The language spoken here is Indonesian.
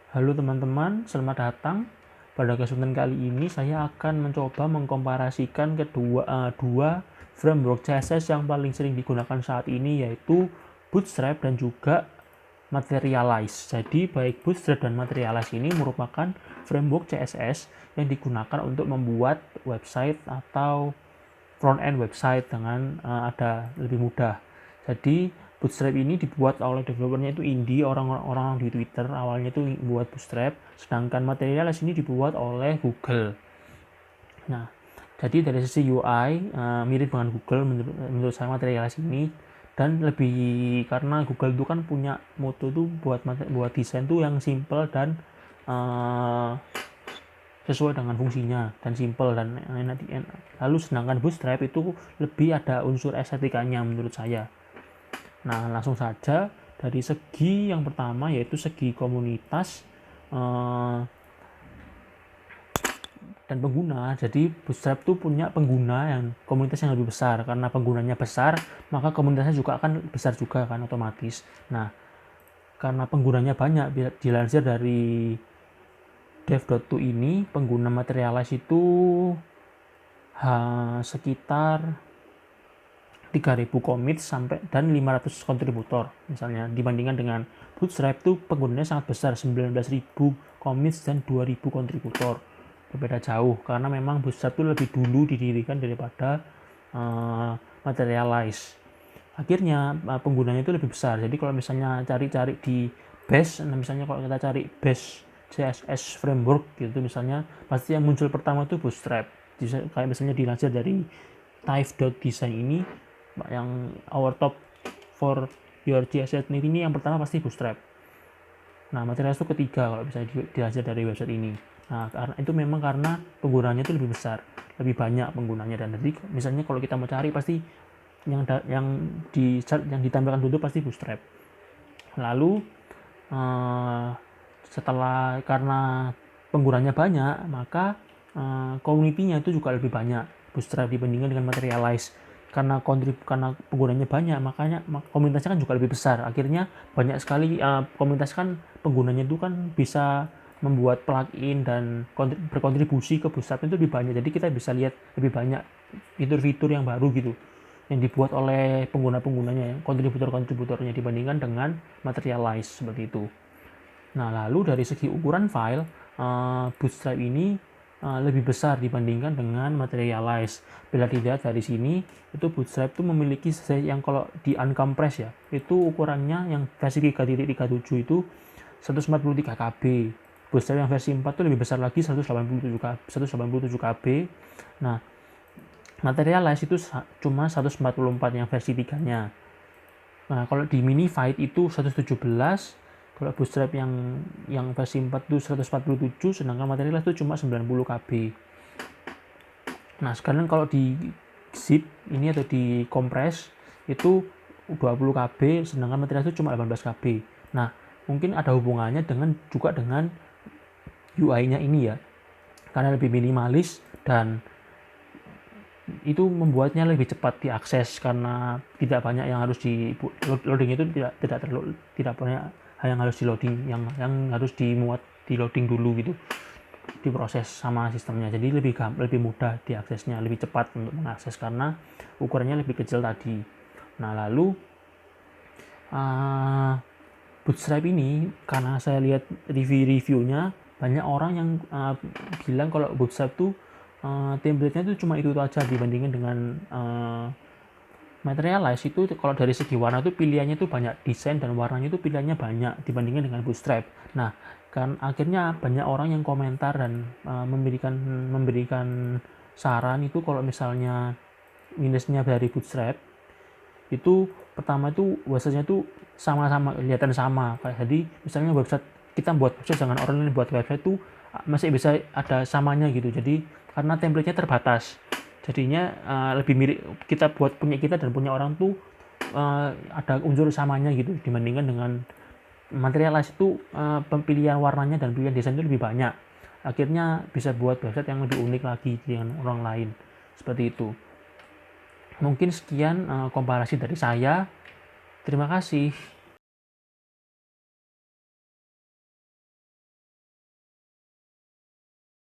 Halo teman-teman, selamat datang. Pada kesempatan kali ini saya akan mencoba mengkomparasikan dua framework CSS yang paling sering digunakan saat ini, yaitu Bootstrap dan juga Materialize. Jadi baik Bootstrap dan Materialize ini merupakan framework CSS yang digunakan untuk membuat website atau front end website dengan ada lebih mudah. Jadi Bootstrap ini dibuat oleh developernya itu indie, orang-orang di Twitter awalnya itu buat Bootstrap, sedangkan Materialize ini dibuat oleh Google. Nah, jadi dari sisi UI mirip dengan Google menurut saya Materialize ini, dan lebih karena Google itu kan punya moto tuh buat desain tuh yang simple dan sesuai dengan fungsinya dan simple dan enak. Lalu sedangkan Bootstrap itu lebih ada unsur estetikanya menurut saya. Nah, langsung saja dari segi yang pertama, yaitu segi komunitas dan pengguna. Jadi Bootstrap itu punya pengguna yang komunitas yang lebih besar. Karena penggunanya besar, maka komunitasnya juga akan besar juga kan otomatis. Nah, karena penggunanya banyak, dilansir dari dev.to ini, pengguna Materialize itu sekitar 3.000 commit sampai dan 500 kontributor misalnya, dibandingkan dengan Bootstrap itu penggunanya sangat besar, 19.000 commits dan 2.000 kontributor. Berbeda jauh karena memang Bootstrap itu lebih dulu didirikan daripada Materialize. Akhirnya penggunanya itu lebih besar. Jadi kalau misalnya cari-cari di Bash, misalnya kalau kita cari Bash CSS framework gitu, misalnya pasti yang muncul pertama itu Bootstrap. Kayak misalnya dilansir dari type.design ini, yang our top for your CSS ini yang pertama pasti Bootstrap. Nah, Materialize itu ketiga kalau bisa dilansir dari website ini. Nah, karena itu memang karena penggunanya itu lebih besar, lebih banyak penggunanya, dan jadi misalnya kalau kita mau cari pasti yang ditampilkan dulu pasti Bootstrap. Lalu setelah karena penggunanya banyak, maka community-nya itu juga lebih banyak Bootstrap dibandingkan dengan Materialize. Karena penggunanya banyak, makanya komunitasnya kan juga lebih besar. Akhirnya banyak sekali komunitas kan penggunanya itu kan bisa membuat plugin dan berkontribusi ke Bootstrap itu lebih banyak. Jadi kita bisa lihat lebih banyak fitur-fitur yang baru gitu yang dibuat oleh pengguna-penggunanya, kontributor-kontributornya, dibandingkan dengan Materialize seperti itu. Nah, lalu dari segi ukuran file, Bootstrap ini lebih besar dibandingkan dengan Materialize. Bila dilihat dari sini, itu Bootstrap itu memiliki size yang kalau di uncompress ya, itu ukurannya yang versi 3.37 itu 143 KB. Bootstrap yang versi 4 itu lebih besar lagi, 187 KB. Nah, Materialize itu cuma 144 yang versi 3-nya. Nah, kalau di Minified itu 117, kalau Bootstrap yang versi 4 itu 147, sedangkan Materialize itu cuma 90 KB. Nah, sekarang kalau di zip ini atau di compress itu 20 KB, sedangkan Materialize itu cuma 18 KB. Nah, mungkin ada hubungannya juga dengan UI-nya ini ya. Karena lebih minimalis dan itu membuatnya lebih cepat diakses karena tidak banyak yang harus di loading, itu tidak banyak yang harus di loading, yang harus di loading dulu gitu, diproses sama sistemnya. Jadi lebih mudah diaksesnya, lebih cepat untuk mengakses karena ukurannya lebih kecil tadi. Nah, lalu Bootstrap ini karena saya lihat review-reviewnya, banyak orang yang bilang kalau Bootstrap tuh template-nya itu cuma itu aja dibandingkan dengan Materialize. Itu kalau dari segi warna tuh pilihannya tuh banyak, desain dan warnanya itu pilihannya banyak dibandingkan dengan Bootstrap. Nah, kan akhirnya banyak orang yang komentar dan memberikan saran itu kalau misalnya minusnya dari Bootstrap itu pertama itu websitenya tuh sama-sama kelihatan sama. Kayak jadi misalnya kita buat website dengan orang lain buat website tuh masih bisa ada samanya gitu. Jadi karena template-nya terbatas, jadinya lebih mirip kita buat punya kita dan punya orang tuh ada unsur samanya gitu, dibandingkan dengan Materialize itu pilihan warnanya dan pilihan desain itu lebih banyak. Akhirnya bisa buat website yang lebih unik lagi dengan orang lain seperti itu. Mungkin sekian komparasi dari saya. Terima kasih.